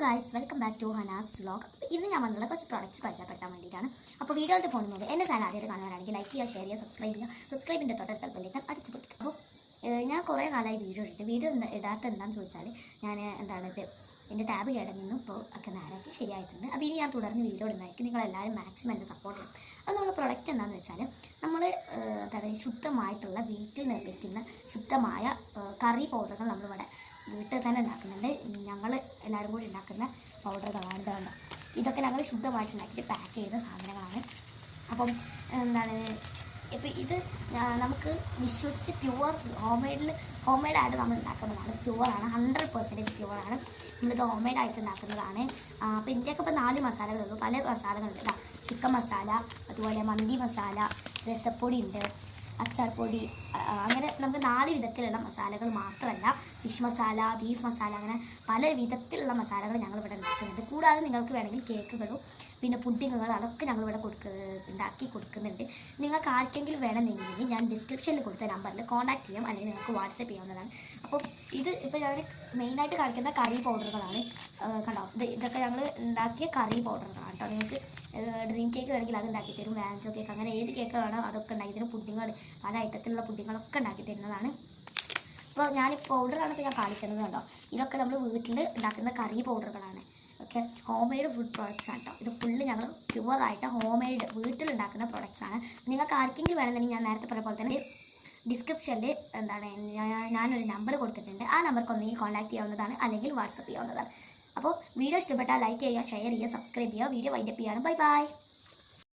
Guys, welcome back to Hana's vlog. ഇന്ന് ഞാൻ വന്നുള്ള കുറച്ച് പ്രോഡക്റ്റ്സ് പരിചയപ്പെടുത്താൻ വേണ്ടിയിട്ടാണ്. അപ്പോൾ വീഡിയോയുടെ പോകുന്ന മുമ്പ് എൻ്റെ ചാനൽ ആദ്യമായിട്ട് കാണുവാനാണെങ്കിൽ ലൈക്ക് ചെയ്യുക, ഷെയർ ചെയ്യുക, സബ്സ്ക്രൈബ് ചെയ്യുക. സബ്സ്ക്രൈബിൻ്റെ തൊട്ടടുത്ത ബെല്ലിക്കാൻ അടിച്ചു പൊട്ടിക്കുക. അപ്പോൾ ഞാൻ കുറേ കാലമായി വീഡിയോ ഇടാത്ത എന്താണെന്ന് ചോദിച്ചാൽ ഞാൻ എൻ്റെ ടാബ് കേടനിന്നും ഇപ്പോൾ ഒക്കെ നേരാക്കി ശരിയായിട്ടുണ്ട്. അപ്പോൾ ഇനി ഞാൻ തുടർന്ന് വീഡിയോ ഇടുന്നതായിരിക്കും. നിങ്ങളെല്ലാവരും മാക്സിമം എൻ്റെ സപ്പോർട്ട് ചെയ്യും. അത് നമ്മുടെ പ്രൊഡക്റ്റ് എന്താണെന്ന് വെച്ചാൽ നമ്മൾ ശുദ്ധമായിട്ടുള്ള വീട്ടിൽ നിർമ്മിക്കുന്ന ശുദ്ധമായ കറി പൗഡറുകൾ നമ്മളിവിടെ വീട്ടിൽ തന്നെ ഉണ്ടാക്കുന്നുണ്ട്. ഞങ്ങൾ എല്ലാവരും കൂടി ഉണ്ടാക്കുന്ന പൗഡറുകളാണ് ഇതുണ്ട്. ഇതൊക്കെ ഞങ്ങൾ ശുദ്ധമായിട്ട് ഉണ്ടാക്കിയിട്ട് പാക്ക് ചെയ്ത സാധനങ്ങളാണ്. അപ്പം ഇപ്പോൾ ഇത് നമുക്ക് വിശ്വസിച്ച് പ്യുവർ ഹോംമെയ്ഡായിട്ട് നമ്മൾ ഉണ്ടാക്കുന്നതാണ്. പ്യുവറാണ്, 100% പ്യുവറാണ്. നമ്മളിത് ഹോംമെയ്ഡായിട്ട് ഉണ്ടാക്കുന്നതാണ്. അപ്പോൾ ഇതിൻ്റെയൊക്കെ ഇപ്പോൾ 4 മസാലകളുള്ളൂ. പല മസാലകളുണ്ട്. ചിക്കൻ മസാല, അതുപോലെ മന്തി മസാല, രസപ്പൊടി ഉണ്ട്, അച്ചാർപ്പൊടി, അങ്ങനെ നമുക്ക് 4 വിധത്തിലുള്ള മസാലകൾ മാത്രമല്ല, ഫിഷ് മസാല, ബീഫ് മസാല, അങ്ങനെ പല വിധത്തിലുള്ള മസാലകൾ ഞങ്ങളിവിടെ ഉണ്ടാക്കുന്നുണ്ട്. കൂടാതെ നിങ്ങൾക്ക് വേണമെങ്കിൽ കേക്കുകളും പിന്നെ പുഡിങ്ങുകളും അതൊക്കെ ഞങ്ങളിവിടെ ഉണ്ടാക്കി കൊടുക്കുന്നുണ്ട്. നിങ്ങൾക്ക് ആർക്കെങ്കിലും വേണമെന്നെങ്കിൽ ഞാൻ ഡിസ്ക്രിപ്ഷനിൽ കൊടുത്ത നമ്പറിൽ കോൺടാക്ട് ചെയ്യാം, അല്ലെങ്കിൽ നിങ്ങൾക്ക് വാട്സപ്പ് ചെയ്യാവുന്നതാണ്. അപ്പോൾ ഇപ്പോൾ ഞാൻ മെയിനായിട്ട് കാണിക്കുന്ന കറി പൗഡറുകളാണ്. കണ്ടോ, ഇതൊക്കെ ഞങ്ങൾ ഉണ്ടാക്കിയ കറി പൗഡറുകളാണ് കേട്ടോ. നിങ്ങൾക്ക് ഡ്രീം കേക്ക് വേണമെങ്കിൽ അത് ഉണ്ടാക്കി തരും, വാൻസോ കേക്ക്, അങ്ങനെ ഏത് കേക്ക് വേണോ അതൊക്കെ ഉണ്ടാക്കി തരും. പുഡിങ്ങുകൾ, പല ഐറ്റത്തിലുള്ള പുഡിങ്ങുകളൊക്കെ ഉണ്ടാക്കി തരുന്നതാണ്. അപ്പോൾ ഞാൻ പൗഡറാണ് ഇപ്പോൾ ഞാൻ കാണിക്കുന്നത്. കേട്ടോ, ഇതൊക്കെ നമ്മൾ വീട്ടിൽ ഉണ്ടാക്കുന്ന കറി പൗഡറുകളാണ്. ഓക്കെ, ഹോംമെയ്ഡ് ഫുഡ് പ്രോഡക്റ്റ്സ് ആണ് കേട്ടോ. ഇത് ഫുള്ള് ഞങ്ങൾ പ്യുവറായിട്ട് ഹോംമെയ്ഡ് വീട്ടിലുണ്ടാക്കുന്ന പ്രോഡക്റ്റ്സ് ആണ്. നിങ്ങൾക്ക് ആർക്കെങ്കിലും വേണമെന്നുണ്ടെങ്കിൽ ഞാൻ നേരത്തെ പറഞ്ഞ പോലെ തന്നെ ഡിസ്ക്രിപ്ഷനിൽ ഞാനൊരു നമ്പർ കൊടുത്തിട്ടുണ്ട്. ആ നമ്പർക്ക് ഒന്നെങ്കിൽ കോൺടാക്ട് ചെയ്യാവുന്നതാണ്, അല്ലെങ്കിൽ വാട്സപ്പ് ചെയ്യാവുന്നതാണ്. അപ്പോൾ വീഡിയോ ഇഷ്ടപ്പെട്ടാൽ ലൈക്ക് ചെയ്യുക, ഷെയർ ചെയ്യുക, സബ്സ്ക്രൈബ് ചെയ്യുക. വീഡിയോ വൈൻഡപ്പ് ചെയ്യാണ്. Bye bye.